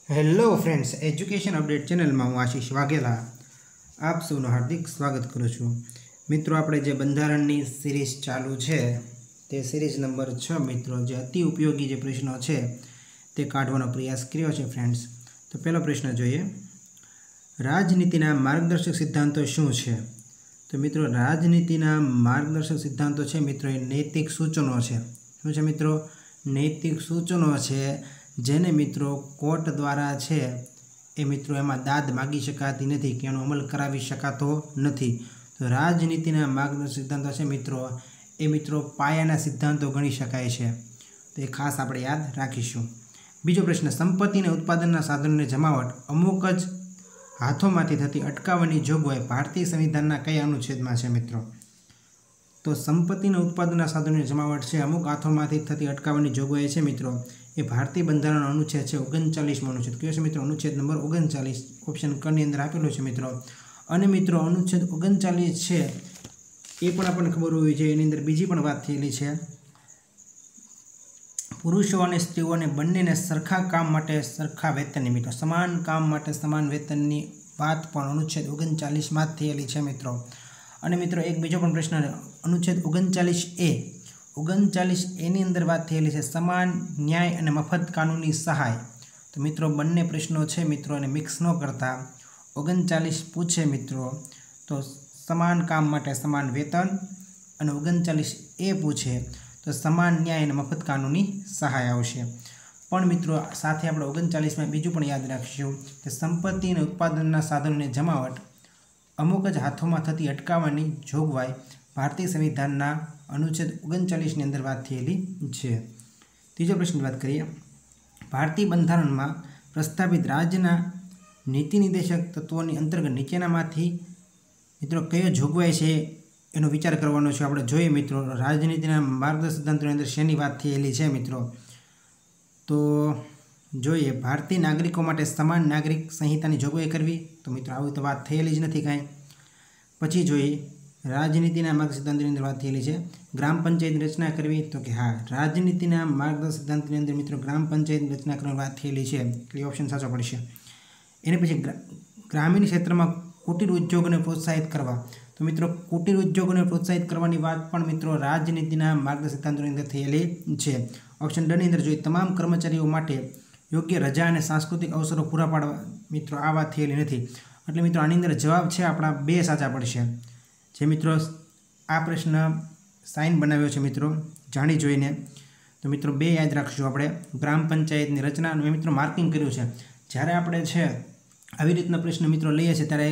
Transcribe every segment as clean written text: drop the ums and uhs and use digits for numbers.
Hello friends, education update ચેનલમાં હું આશીષ વાઘેલા આપ સૌનું હાર્દિક સ્વાગત કરું છું. મિત્રો, આપણે જે બંધારણની સિરીઝ ચાલુ છે તે સિરીઝ નંબર 6 મિત્રો, જે અતિ ઉપયોગી જે પ્રશ્નો છે તે કાઢવાનો પ્રયાસ કર્યો છે ફ્રેન્ડ્સ. તો પહેલો પ્રશ્ન જોઈએ, રાજનીતિના માર્ગદર્શક સિદ્ધાંતો શું છે? તો મિત્રો, રાજનીતિના માર્ગદર્શક સિદ્ધાંતો છે મિત્રો એ નૈતિક સૂચનો છે. શું છે મિત્રો? નૈતિક સૂચનો છે, જેને મિત્રો કોર્ટ દ્વારા છે એ મિત્રો એમાં દાદ માગી શકાતી નથી કે એનો અમલ કરાવી શકાતો નથી. તો રાજનીતિના માર્ગદર્શક સિદ્ધાંતો છે મિત્રો એ મિત્રો પાયાના સિદ્ધાંતો ગણી શકાય છે. તો એ ખાસ આપણે યાદ રાખીશું. બીજો પ્રશ્ન, સંપત્તિના ઉત્પાદનના સાધનોની જમાવટ અમુક જ હાથોમાંથી થતી અટકાવવાની જોગવાઈ ભારતીય સંવિધાનના કયા અનુચ્છેદમાં છે મિત્રો? તો સંપત્તિના ઉત્પાદનના સાધનોની જમાવટ છે અમુક હાથોમાંથી થતી અટકાવવાની જોગવાઈ છે મિત્રો એ ભારતીય બંધારણ અનુચ્છેદ છે 39મો અનુચ્છેદ. કયો છે મિત્રો? અનુચ્છેદ નંબર 39. ઓપ્શન ક ની અંદર આપેલો છે મિત્રો. અને મિત્રો અનુચ્છેદ 39 છે એ પણ આપણને ખબર હોવી જોઈએ. એની અંદર બીજી પણ વાત થયેલી છે, પુરુષો અને સ્ત્રીઓને બંનેને સરખા કામ માટે સરખા વેતનની મિત્રો, સમાન કામ માટે સમાન વેતનની વાત પણ અનુચ્છેદ 39માં જ થયેલી છે મિત્રો. અને મિત્રો એક બીજો પણ પ્રશ્ન, અનુચ્છેદ 39A ની અંદર વાત થયેલી છે સમાન ન્યાય અને મફત કાનૂની સહાય. તો મિત્રો બંને પ્રશ્નો છે મિત્રો અને મિક્સ ન કરતા 39 પૂછે મિત્રો તો સમાન કામ માટે સમાન વેતન, અને 39A પૂછે તો સમાન ન્યાય અને મફત કાનૂની સહાય આવશે. પણ મિત્રો સાથે આપણે 39માં બીજું પણ યાદ રાખીશું કે સંપત્તિ અને ઉત્પાદનના સાધનોની જમાવટ અમુક જ હાથોમાં થતી અટકાવવાની જોગવાઈ ભારતીય સંવિધાનના અનુચ્છેદ 39ની અંદર વાત થયેલી છે. ત્રીજો પ્રશ્નની વાત કરીએ, ભારતીય બંધારણમાં પ્રસ્તાવિત રાજ્યના નીતિ નિર્દેશક તત્વોની અંતર્ગત નીચેનામાંથી મિત્રો કયો જોગવાઈ છે એનો વિચાર કરવાનો છે. આપણે જોઈએ મિત્રો, રાજનીતિના માર્ગદર્શક સિદ્ધાંતોની અંદર શેની વાત થયેલી છે મિત્રો? તો જોઈએ, ભારતીય નાગરિકો માટે સમાન નાગરિક સંહિતાની જોગવાઈ કરવી. તો મિત્રો આવી તો વાત થયેલી જ નથી કાંઈ. પછી જોઈએ, રાજનીતિના માર્ગદર્શક સિદ્ધાંતોની અંદર વાત થયેલી છે ગ્રામ પંચાયતની રચના કરવી. તો કે હા, રાજનીતિના માર્ગદર્શક સિદ્ધાંતોની અંદર મિત્રો ગ્રામ પંચાયતની રચના કરવાની વાત થયેલી છે એટલે ઓપ્શન સાચો પડશે. એને પછી ગ્રામીણ ક્ષેત્રમાં કુટીર ઉદ્યોગોને પ્રોત્સાહિત કરવા. તો મિત્રો કુટીર ઉદ્યોગોને પ્રોત્સાહિત કરવાની વાત પણ મિત્રો રાજનીતિના માર્ગદર્શક સિદ્ધાંતોની અંદર થયેલી છે. ઓપ્શન ડ ની અંદર જોઈએ, તમામ કર્મચારીઓ માટે યોગ્ય રજા અને સાંસ્કૃતિક અવસરો પૂરા પાડવા. મિત્રો આ વાત થયેલી નથી એટલે મિત્રો આની અંદર જવાબ છે આપણા 2 સાચા પડશે. જે મિત્રો આ પ્રશ્ન સાઇન બનાવ્યો છે મિત્રો જાણી જોઈને, તો મિત્રો 2 યાદ રાખશું આપણે. ગ્રામ પંચાયતની રચના મેં મિત્રો માર્કિંગ કર્યું છે. જ્યારે આપણે છે આવી રીતના પ્રશ્ન મિત્રો લઈએ છીએ ત્યારે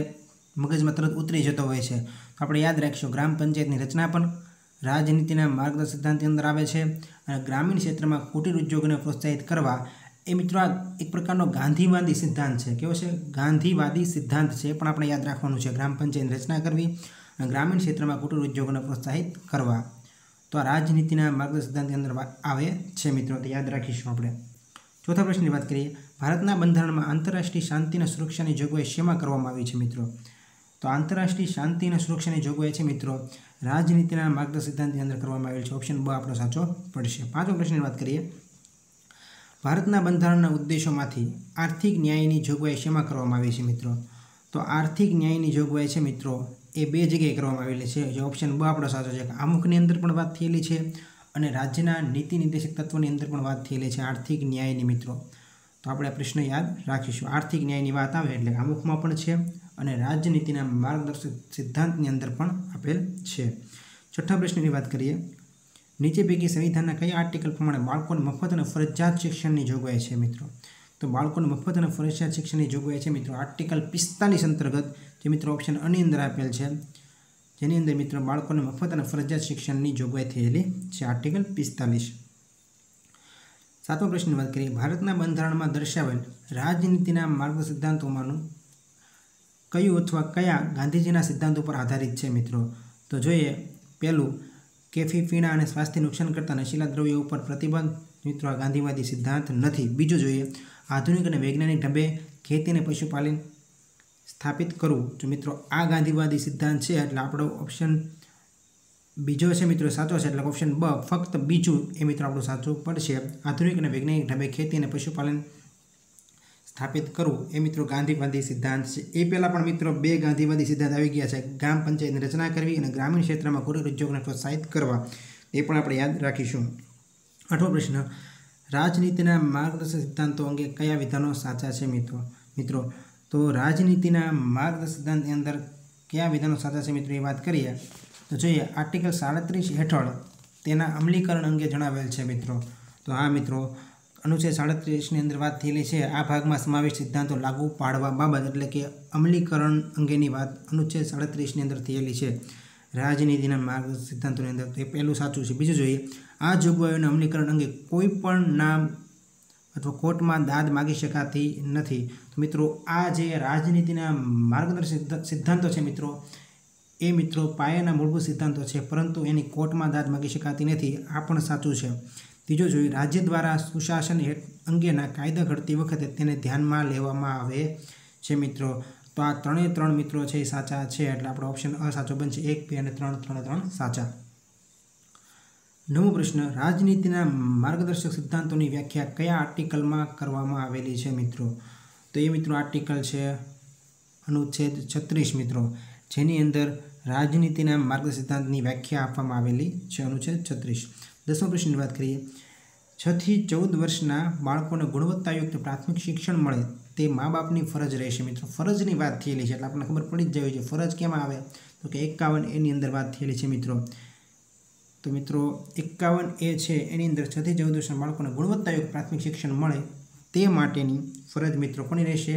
મગજમાં તરત ઉતરી જતો હોય છે. તો આપણે યાદ રાખીશું, ગ્રામ પંચાયતની રચના પણ રાજનીતિના માર્ગદર્શક સિદ્ધાંતની અંદર આવે છે. અને ગ્રામીણ ક્ષેત્રમાં કુટીર ઉદ્યોગોને પ્રોત્સાહિત કરવા એ મિત્રો આ એક પ્રકારનો ગાંધીવાદી સિદ્ધાંત છે. કેવો છે? ગાંધીવાદી સિદ્ધાંત છે. પણ આપણે યાદ રાખવાનું છે, ગ્રામ પંચાયતની રચના કરવી અને ગ્રામીણ ક્ષેત્રમાં કુટીર ઉદ્યોગોને પ્રોત્સાહિત કરવા. તો આ રાજનીતિના માર્ગદર્શક સિદ્ધાંતની અંદર આવે છે મિત્રો, તો યાદ રાખીશું આપણે. ચોથા પ્રશ્નની વાત કરીએ, ભારતના બંધારણમાં આંતરરાષ્ટ્રીય શાંતિ અને સુરક્ષાની જોગવાઈ શેમાં કરવામાં આવી છે મિત્રો? તો આંતરરાષ્ટ્રીય શાંતિ અને સુરક્ષાની જોગવાઈ છે મિત્રો રાજનીતિના માર્ગદર્શક સિદ્ધાંતની અંદર કરવામાં આવેલ છે. ઓપ્શન બ આપણો સાચો પડશે. પાંચમો પ્રશ્નની વાત કરીએ, ભારતના બંધારણના ઉદ્દેશોમાંથી આર્થિક ન્યાયની જોગવાઈ શેમાં કરવામાં આવી છે મિત્રો? તો આર્થિક ન્યાયની જોગવાઈ છે મિત્રો એ 2 જગ્યાએ કરવામાં આવેલી છે. જે ઓપ્શન બ આપણો સાચો છે. આમુખની અંદર પણ વાત થયેલી છે અને રાજ્યના નીતિ નિર્દેશક તત્વોની અંદર પણ વાત થયેલી છે આર્થિક ન્યાયની મિત્રો. તો આપણે આ પ્રશ્ન યાદ રાખીશું. આર્થિક ન્યાયની વાત આવે એટલે આમુખમાં પણ છે અને રાજનીતિના માર્ગદર્શક સિદ્ધાંતની અંદર પણ આપેલ છે. છઠ્ઠા પ્રશ્નની વાત કરીએ, નીચે પૈકી સંવિધાનના કયા આર્ટિકલ પ્રમાણે બાળકોને મફત અને ફરજિયાત શિક્ષણની જોગવાઈ છે મિત્રો? તો બાળકોને મફત અને ફરજિયાત શિક્ષણની જોગવાઈ છે મિત્રો આર્ટિકલ 45 અંતર્ગત, જે મિત્રો ઓપ્શન અની અંદર આપેલ છે, જેની અંદર મિત્રો બાળકોને મફત અને ફરજિયાત શિક્ષણની જોગવાઈ થયેલી છે આર્ટિકલ 45. સાતમા પ્રશ્નની વાત કરીએ, ભારતના બંધારણમાં દર્શાવેલ રાજનીતિના માર્ગદર્શક સિદ્ધાંતોમાંનું કયું અથવા કયા ગાંધીજીના સિદ્ધાંતો પર આધારિત છે મિત્રો? તો જોઈએ, પહેલું, કેફી પીણા અને સ્વાસ્થ્ય નુકસાન કરતા નશીલા દ્રવ્યો ઉપર પ્રતિબંધ. મિત્રો આ ગાંધીવાદી સિદ્ધાંત નથી. બીજું જોઈએ, આધુનિક અને વૈજ્ઞાનિક ઢબે ખેતી અને પશુપાલન સ્થાપિત કરવું. તો મિત્રો આ ગાંધીવાદી સિદ્ધાંત છે એટલે આપણો ઓપ્શન બીજો છે મિત્રો સાચો છે એટલે ઓપ્શન બ ફક્ત બીજું એ મિત્રો આપણું સાચું પડશે. આધુનિક અને વૈજ્ઞાનિક ઢબે ખેતી અને પશુપાલન સ્થાપિત કરવું એ મિત્રો ગાંધીવાદી સિદ્ધાંત છે। એ પહેલાં પણ મિત્રો 2 ગાંધીવાદી સિદ્ધાંત આવી ગયા છે, ગ્રામ પંચાયતની રચના કરવી અને ગ્રામીણ ક્ષેત્રમાં કુટીર ઉદ્યોગને પ્રોત્સાહિત કરવા, એ પણ આપણે યાદ રાખીશું। 8મો પ્રશ્ન, રાજનીતિના માર્ગદર્શક સિદ્ધાંતો અંગે કયા વિધાનો સાચા છે મિત્રો? તો રાજનીતિના માર્ગદર્શક સિદ્ધાંતની અંદર કયા વિધાનો સાચા છે મિત્રો, એ વાત કરીએ તો જોઈએ આર્ટિકલ 37 હેઠળ તેના અમલીકરણ અંગે જણાવેલ છે મિત્રો। તો હા મિત્રો, અનુચ્છેદ 37ની અંદર વાત થયેલી છે, આ ભાગમાં સમાવેશ સિદ્ધાંતો લાગુ પાડવા બાબત એટલે કે અમલીકરણ અંગેની વાત અનુચ્છેદ 37ની અંદર થયેલી છે રાજનીતિના માર્ગદર્શક સિદ્ધાંતોની અંદર। તો એ પહેલું સાચું છે। બીજું જોઈએ, આ જોગવાઈઓના અમલીકરણ અંગે કોઈ પણ નામ અથવા કોર્ટમાં દાદ માગી શકાતી નથી। તો મિત્રો આ જે રાજનીતિના માર્ગદર્શક સિદ્ધાંતો છે મિત્રો, એ મિત્રો પાયાના મૂળભૂત સિદ્ધાંતો છે, પરંતુ એની કોર્ટમાં દાદ માગી શકાતી નથી, આ પણ સાચું છે। ત્રીજો જોઈએ, રાજ્ય દ્વારા સુશાસન અંગેના કાયદા ઘડતી વખતે તેને ધ્યાનમાં લેવામાં આવે છે મિત્રો। તો આ 3 મિત્રો છે એ સાચા છે, એટલે આપણો ઓપ્શન અ સાચો બનશે। 1, 2 અને 3 સાચા। 9મો પ્રશ્ન, રાજનીતિના માર્ગદર્શક સિદ્ધાંતોની વ્યાખ્યા કયા આર્ટિકલમાં કરવામાં આવેલી છે મિત્રો? તો એ મિત્રો આર્ટિકલ છે અનુચ્છેદ 36 મિત્રો, જેની અંદર રાજનીતિના માર્ગદર્શક સિદ્ધાંતની વ્યાખ્યા આપવામાં આવેલી છે, અનુચ્છેદ 36। 10મો પ્રશ્નની વાત કરીએ, 6 થી 14 વર્ષના બાળકોને ગુણવત્તાયુક્ત પ્રાથમિક શિક્ષણ મળે તે મા બાપની ફરજ રહેશે મિત્રો। ફરજની વાત થયેલી છે, એટલે આપણને ખબર પડી જ જવી જોઈએ ફરજ કેમાં આવે, તો કે 51 એની અંદર વાત થયેલી છે મિત્રો। તો મિત્રો 51 છે એની અંદર 6 થી 14 વર્ષના બાળકોને ગુણવત્તાયુક્ત પ્રાથમિક શિક્ષણ મળે તે માટેની ફરજ મિત્રો કોની રહેશે?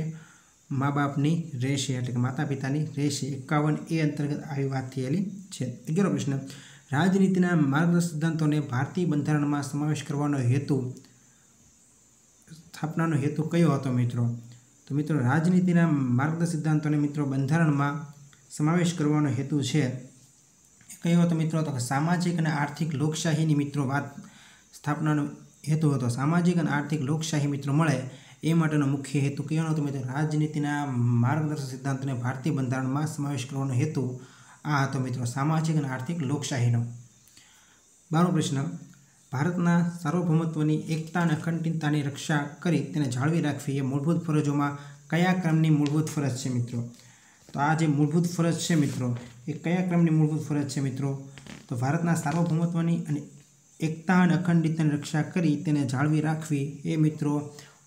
મા બાપની રહેશે, એટલે કે માતા પિતાની રહેશે। 51 અંતર્ગત આવી વાત થયેલી છે। 11મો પ્રશ્ન, રાજનીતિના માર્ગદર્શક સિદ્ધાંતોને ભારતીય બંધારણમાં સમાવેશ કરવાનો હેતુ, સ્થાપનાનો હેતુ કયો હતો મિત્રો? તો મિત્રો રાજનીતિના માર્ગદર્શક સિદ્ધાંતોને મિત્રો બંધારણમાં સમાવેશ કરવાનો હેતુ છે કયો હતો મિત્રો? તો સામાજિક અને આર્થિક લોકશાહીની મિત્રો વાત સ્થાપનાનો હેતુ હતો। સામાજિક અને આર્થિક લોકશાહી મિત્રો મળે એ માટેનો મુખ્ય હેતુ કયો હતો મિત્રો? રાજનીતિના માર્ગદર્શક સિદ્ધાંતોને ભારતીય બંધારણમાં સમાવેશ કરવાનો હેતુ આ હતો મિત્રો, સામાજિક અને આર્થિક લોકશાહીનો। 12મો પ્રશ્ન, ભારતના સાર્વભૌમત્વની એકતા અને અખંડિતતાની રક્ષા કરી તેને જાળવી રાખવી એ મૂળભૂત ફરજોમાં કયા ક્રમની મૂળભૂત ફરજ છે મિત્રો? તો આ જે મૂળભૂત ફરજ છે મિત્રો, એ કયા ક્રમની મૂળભૂત ફરજ છે મિત્રો? તો ભારતના સાર્વભૌમત્વની અને એકતા અને અખંડિતતાની રક્ષા કરી તેને જાળવી રાખવી એ મિત્રો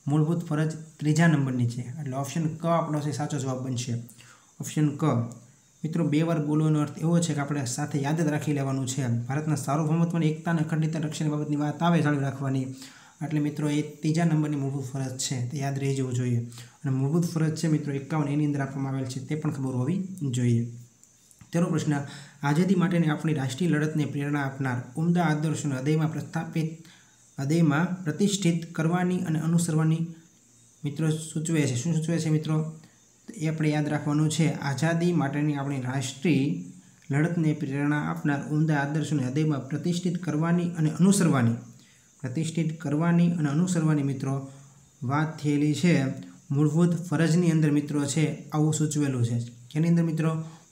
મૂળભૂત ફરજ 3જા નંબરની છે, એટલે ઓપ્શન ક આપણો છે સાચો જવાબ બનશે। ઓપ્શન ક મિત્રો 2 વાર બોલવાનો અર્થ એવો છે કે આપણે સાથે યાદ જ રાખી લેવાનું છે। ભારતના સાર્વભૌમત્વની એકતા અને અખંડિતતા રક્ષણ બાબતની વાત આવે જાળવી રાખવાની, એટલે મિત્રો એ 3જા નંબરની મૂળભૂત ફરજ છે, તે યાદ રહી જવું જોઈએ। અને મૂળભૂત ફરજ છે મિત્રો 51 એની અંદર આપવામાં આવેલ છે, તે પણ ખબર હોવી જોઈએ। 13મો પ્રશ્ન, આઝાદી માટેની આપણી રાષ્ટ્રીય લડતને પ્રેરણા આપનાર ઉમદા આદર્શોને હૃદયમાં પ્રતિષ્ઠિત કરવાની અને અનુસરવાની મિત્રો સૂચવે છે। શું સૂચવે છે મિત્રો? એ આપણે યાદ રાખવાનું છે। આઝાદી માટેની આપણી રાષ્ટ્રીય લડતને પ્રેરણા આપનાર ઉમદા આદર્શોને હૃદયમાં પ્રતિષ્ઠિત કરવાની અને અનુસરવાની મિત્રો વાત થયેલી છે મૂળભૂત ફરજની અંદર મિત્રો છે, આવું સૂચવેલું છે। જેની અંદર મિત્રો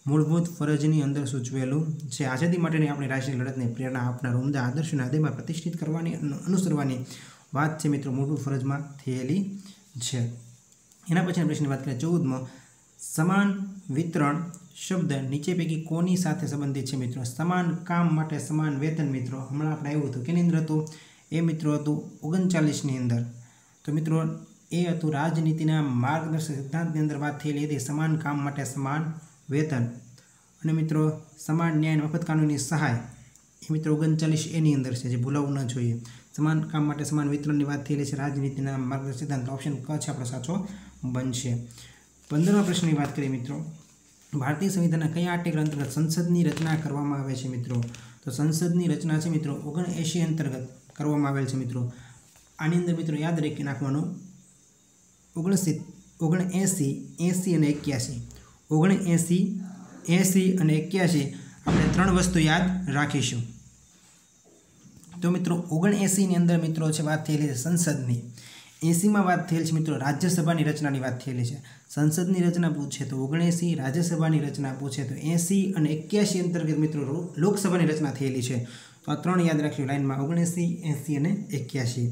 મૂળભૂત ફરજની અંદર સૂચવેલું છે, આઝાદી માટેની આપણી રાષ્ટ્રીય લડતને પ્રેરણા આપનાર ઉમદા આદર્શોને હૃદયમાં પ્રતિષ્ઠિત કરવાની અને અનુસરવાની વાત છે મિત્રો મૂળભૂત ફરજમાં થયેલી છે। એના પછીના પ્રશ્નની વાત કરીએ 14મો, સમાન વિતરણ શબ્દ નીચે પૈકી કોની સાથે સંબંધિત છે મિત્રો? સમાન કામ માટે સમાન વેતન મિત્રો હમણાં આપણે આવ્યું હતું, કેની અંદર હતું? એ મિત્રો હતું 39ની અંદર। તો મિત્રો એ હતું રાજનીતિના માર્ગદર્શક સિદ્ધાંતની અંદર વાત થયેલી હતી સમાન કામ માટે સમાન વેતન, અને મિત્રો સમાન ન્યાય મફત કાનૂની સહાય એ મિત્રો 39 એની અંદર છે, જે ભૂલાવવું ન જોઈએ। સમાન કામ માટે સમાન વિતરણની વાત થયેલી છે રાજનીતિના માર્ગદર્શક સિદ્ધાંત, ઓપ્શન ક છે આપણો સાચો બનશે। 15મા પ્રશ્નની વાત કરીએ મિત્રો, ભારતીય સંવિધાનના કયા આર્ટિકલ અંતર્ગત સંસદની રચના કરવામાં આવે છે મિત્રો? તો સંસદની રચના છે મિત્રો 79 અંતર્ગત કરવામાં આવેલ છે મિત્રો। આની અંદર મિત્રો યાદ રાખી નાખવાનું 79, 80 અને 81, 79, 80 અને 81 આપણે 3 વસ્તુ યાદ રાખીશું। તો મિત્રો 79ની અંદર મિત્રો છે વાત થયેલી છે સંસદની, 80માં વાત થયેલ છે મિત્રો રાજ્યસભાની રચનાની વાત થયેલી છે। સંસદની રચના પૂછે તો 79, રાજ્યસભાની રચના પૂછે તો 80 અને 81 અંતર્ગત મિત્રો લોકસભાની રચના થયેલી છે। તો આ 3 યાદ રાખજો લાઈનમાં, 79, 80 અને 81।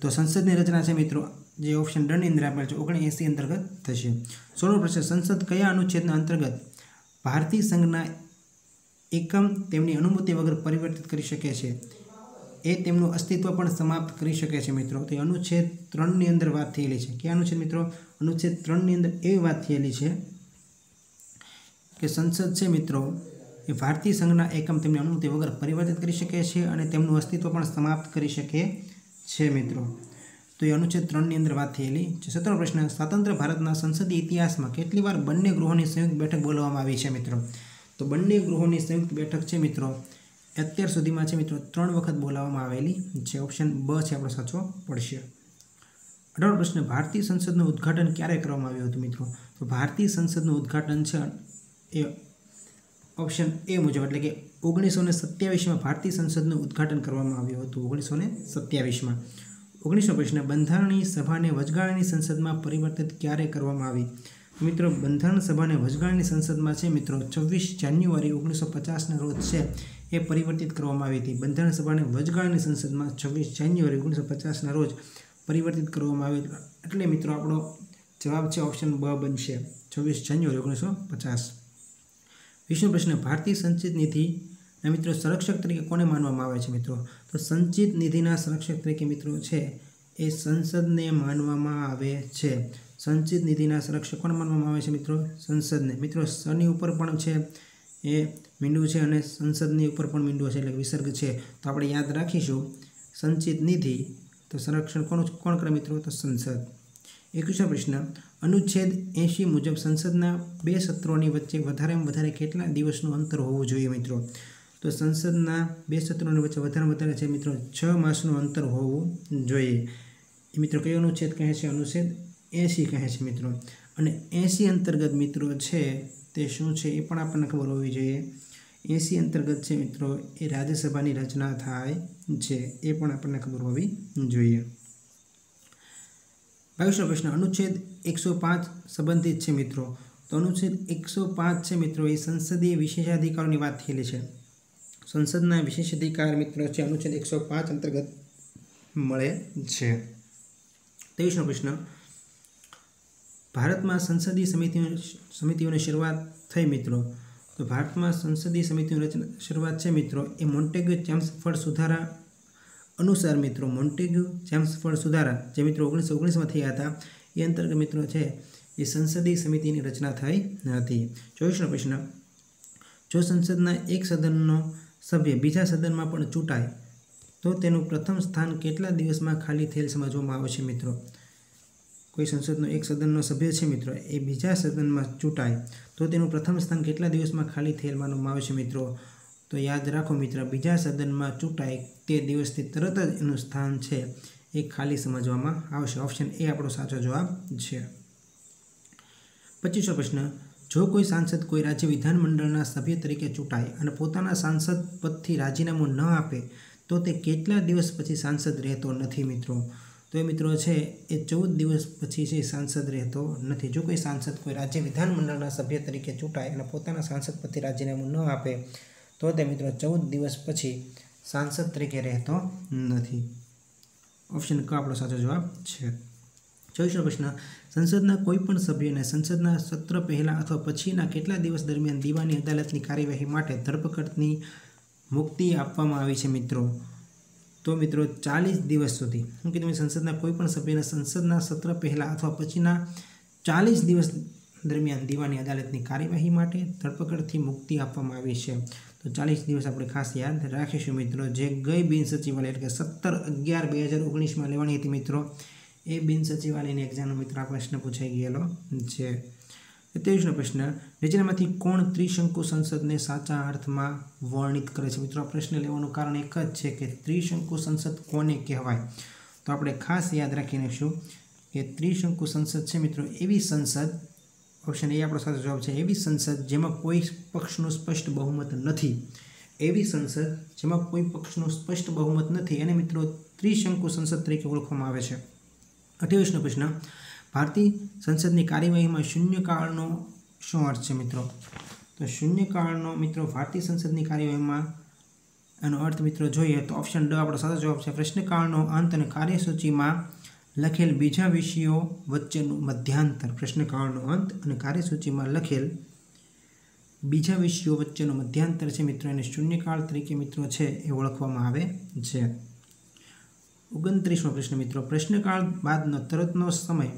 તો સંસદની રચના છે મિત્રો જે ઓપ્શન ડ ની અંદર આપેલ છે 79 અંतर्गत થશે। 16મો પ્રશ્ન સંસદ કયા અનુચ્છેદના અંતર્ગત ભારતીય સંઘના એકમ તેમની અનુમતિ વગર પરિવર્તિત કરી શકે છે એ તેમનું અસ્તિત્વ પણ સમાપ્ત કરી શકે છે મિત્રો। તો અનુચ્છેદ 3 ની અંદર વાત થયેલી છે કે અનુચ્છેદ મિત્રો અનુચ્છેદ 3 ની અંદર એવી વાત થયેલી છે કે સંસદ છે મિત્રો એ ભારતીય સંઘના એકમ તેમની અનુમતિ વગર પરિવર્તિત કરી શકે છે અને તેમનું અસ્તિત્વ પણ સમાપ્ત કરી શકે છે મિત્રો। તો એ અનુચ્છેદ 3 ની અંદર વાત થયેલી છે। 17મો પ્રશ્ન સ્વતંત્ર ભારતના સંસદીય ઇતિહાસમાં કેટલી વાર બંને ગૃહોની સંયુક્ત બેઠક બોલાવવામાં આવી છે મિત્રો? તો બંને ગૃહોની સંયુક્ત બેઠક છે મિત્રો અત્યાર સુધીમાં છે મિત્રો 3 વખત બોલાવવામાં આવેલી છે। ઓપ્શન બ છે આપણો સાચો પડશે। 18મો પ્રશ્ન ભારતીય સંસદનું ઉદ્ઘાટન ક્યારે કરવામાં આવ્યું હતું મિત્રો? તો ભારતીય સંસદનું ઉદ્ઘાટન છે એ ઓપ્શન એ મુજબ એટલે કે 1927માં ભારતીય સંસદનું ઉદ્ઘાટન કરવામાં આવ્યું હતું 1927માં। 19મો પ્રશ્ન બંધારણીય સભાને વચગાળાની સંસદમાં પરિવર્તિત ક્યારે કરવામાં આવી? મિત્રો બંધારણ સભાને વચગાળાની સંસદમાં છે મિત્રો 26 જાન્યુઆરી 1950ના રોજ છે એ પરિવર્તિત કરવામાં આવી હતી। બંધારણ સભાને વચગાળાની સંસદમાં 26 જાન્યુઆરી 1950ના રોજ પરિવર્તિત કરવામાં આવી એટલે મિત્રો આપણો જવાબ છે ઓપ્શન બ બનશે 26 જાન્યુઆરી 1950। 20મો પ્રશ્ન ભારતીય સંચિત નિધિના મિત્રો સંરક્ષક તરીકે કોને માનવામાં આવે છે મિત્રો? તો સંચિત નિધિના સંરક્ષક તરીકે મિત્રો છે એ સંસદને માનવામાં આવે છે। સંચિત નિધિના સંરક્ષક કોને માનવામાં આવે છે મિત્રો? સંસદને। મિત્રો સની ઉપર પણ છે એ મીંડું છે અને સંસદની ઉપર પણ મીંડું છે એટલે વિસર્ગ છે તો આપણે યાદ રાખીશું સંચિત નિધિ તો સંરક્ષણ કોણ કરે મિત્રો? તો સંસદ। 21મો પ્રશ્ન અનુચ્છેદ 80 મુજબ સંસદના 2 સત્રોની વચ્ચે વધારેમાં વધારે કેટલા દિવસનું અંતર હોવું જોઈએ મિત્રો? તો સંસદના 2 સત્રોની વચ્ચે વધારેમાં વધારે છે મિત્રો 6 માસનું અંતર હોવું જોઈએ। એ મિત્રો કયો અનુચ્છેદ કહે છે? અનુચ્છેદ 80 કહે છે મિત્રો। અને 80 અંતર્ગત મિત્રો છે તે શું છે એ પણ આપણને ખબર હોવી જોઈએ। 80 અંતર્ગત છે મિત્રો એ રાજ્યસભાની રચના થાય છે એ પણ આપણને ખબર હોવી જોઈએ। 22મો પ્રશ્ન અનુચ્છેદ 105 સંબંધિત છે મિત્રો। તો અનુચ્છેદ 105 છે મિત્રો એ સંસદીય વિશેષાધિકારોની વાત થયેલી છે। સંસદના વિશેષાધિકાર મિત્રો છે અનુચ્છેદ 105 અંતર્ગત મળે છે। 23મો પ્રશ્ન ભારતમાં સંસદીય સમિતિઓની શરૂઆત થઈ મિત્રો। તો ભારતમાં સંસદીય સમિતિઓની શરૂઆત છે મિત્રો એ મોન્ટેગ્યુ ચેમ્સફોર્ડ સુધારા અનુસાર મિત્રો મોન્ટેગ્યુ ચેમ્સફોર્ડ સુધારા જે મિત્રો 1919માં થયા હતા એ અંતર્ગત મિત્રો છે એ સંસદીય સમિતિની રચના થઈ હતી। 24મો પ્રશ્ન જો સંસદના એક સદનનો સભ્ય બીજા સદનમાં પણ ચૂંટાય તો તેનું પ્રથમ સ્થાન કેટલા દિવસમાં ખાલી થયેલ સમજવામાં આવે છે મિત્રો? કોઈ સંસદનો એક સદનનો સભ્ય છે મિત્રો એ બીજા સદનમાં ચૂંટાય તો તેનું પ્રથમ સ્થાન કેટલા દિવસમાં ખાલી થયેલ માનવામાં આવે છે મિત્રો? તો યાદ રાખો મિત્ર બીજા સદનમાં ચૂંટાય તે દિવસથી તરત જ એનું સ્થાન છે એ ખાલી સમજવામાં આવશે। ઓપ્શન એ આપણો સાચો જવાબ છે। 25મો પ્રશ્ન જો કોઈ સાંસદ કોઈ રાજ્ય વિધાનમંડળના સભ્ય તરીકે ચૂંટાય અને પોતાના સાંસદ પદથી રાજીનામું ન આપે તો તે કેટલા દિવસ પછી સાંસદ રહેતો નથી મિત્રો? તો એ મિત્રો છે એ 14 દિવસ પછી છે સાંસદ રહેતો નથી। જો કોઈ સાંસદ કોઈ રાજ્ય વિધાનમંડળના સભ્ય તરીકે ચૂંટાય અને પોતાના સાંસદ પદથી રાજીનામું ન આપે તો તે મિત્રો 14 દિવસ પછી સાંસદ તરીકે રહેતો નથી। ઓપ્શન ક આપણો સાચો જવાબ છે। 24મો પ્રશ્ન સંસદના કોઈપણ સભ્યને સંસદના સત્ર પહેલાં અથવા પછીના કેટલા દિવસ દરમિયાન દીવાની અદાલતની કાર્યવાહી માટે ધરપકડની મુક્તિ આપવામાં આવી છે મિત્રો? તો મિત્રો 40 દિવસ સુધી હું કીધું સંસદના કોઈપણ સભ્યને સંસદના સત્ર પહેલાં અથવા પછીના 40 દિવસ દરમિયાન દીવાની અદાલતની કાર્યવાહી માટે ધરપકડથી મુક્તિ આપવામાં આવી છે। તો 40 દિવસ આપણે ખાસ યાદ રાખીશું મિત્રો। જે ગઈ બિન સચિવાલય એટલે કે 17/11/2019માં લેવાની હતી મિત્રો એ બિન સચિવાલયની એક્ઝામનો મિત્રો આ પ્રશ્ન પૂછાઈ ગયેલો છે। 23મો પ્રશ્ન નીચેનામાંથી કોણ ત્રિશંકુ સંસદને સાચા અર્થમાં વર્ણિત કરે છે મિત્રો? આ પ્રશ્ન લેવાનું કારણ એક જ છે કે ત્રિશંકુ સંસદ કોને કહેવાય? તો આપણે ખાસ યાદ રાખી લઈશું કે ત્રિશંકુ સંસદ છે મિત્રો એવી સંસદ ઓપ્શન એ આપણો સાચો જવાબ છે એવી સંસદ જેમાં કોઈ પક્ષનું સ્પષ્ટ બહુમત નથી। એવી સંસદ જેમાં કોઈ પક્ષનું સ્પષ્ટ બહુમત નથી એને મિત્રો ત્રિશંકુ સંસદ તરીકે ઓળખવામાં આવે છે। 28મો પ્રશ્ન ભારતીય સંસદની કાર્યવાહીમાં શૂન્યકાળનો શું અર્થ છે મિત્રો? તો શૂન્યકાળનો મિત્રો ભારતીય સંસદની કાર્યવાહીમાં એનો અર્થ મિત્રો જોઈએ તો ઓપ્શન ડ આપણો સાચો જવાબ છે। પ્રશ્નકાળનો અંત અને કાર્યસૂચિમાં લખેલ બીજા વિષયો વચ્ચેનું મધ્યાંતર પ્રશ્નકાળનો અંત અને કાર્યસૂચિમાં લખેલ બીજા વિષયો વચ્ચેનો મધ્યાંતર છે મિત્રો એને શૂન્યકાળ તરીકે મિત્રો છે એ ઓળખવામાં આવે છે। 29મો પ્રશ્ન મિત્રો, પ્રશ્નકાળ બાદનો તરતનો સમય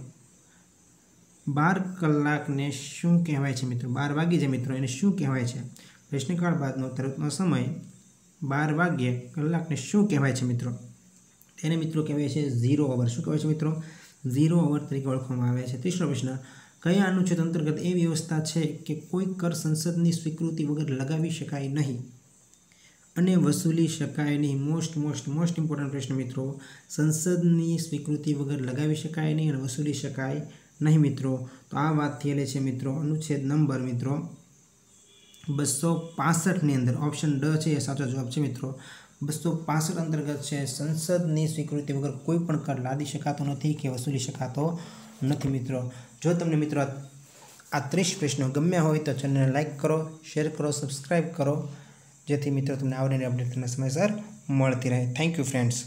12 કલાકને શું કહેવાય છે મિત્રો? 12 વાગી છે મિત્રો, એને શું કહેવાય છે? પ્રશ્નકાળ બાદનો તરતનો સમય 12 વાગ્યે કલાકને શું કહેવાય છે મિત્રો? તેને મિત્રો કહેવાય છે 0 અવર। શું કહેવાય છે મિત્રો? 0 અવર તરીકે ઓળખવામાં આવે છે। 30મો પ્રશ્ન, કયા અનુચ્છેદ અંતર્ગત એ વ્યવસ્થા છે કે કોઈ કર સંસદની સ્વીકૃતિ વગર લગાવી શકાય નહીં અને વસૂલી શકાય નહીં? મોસ્ટ ઇમ્પોર્ટન્ટ પ્રશ્ન મિત્રો, સંસદની સ્વીકૃતિ વગર લગાવી શકાય નહીં અને વસૂલી શકાય નહીં મિત્રો। તો આ વાત થયેલી છે મિત્રો અનુચ્છેદ નંબર મિત્રો 265ની અંદર ઓપ્શન ડ છે એ સાચો જવાબ છે મિત્રો। 265 અંતર્ગત છે સંસદની સ્વીકૃતિ વગર કોઈ પણ કર લાદી શકાતો નથી કે વસૂલી શકાતો નથી મિત્રો। જો તમને મિત્રો આ 30 પ્રશ્નો ગમ્યા હોય તો ચેનલને લાઇક કરો, શેર કરો, સબસ્ક્રાઈબ કરો, જેથી મિત્રો તમને આવનારી અપડેટ તમને સમયસર મળતી રહે। Thank you friends.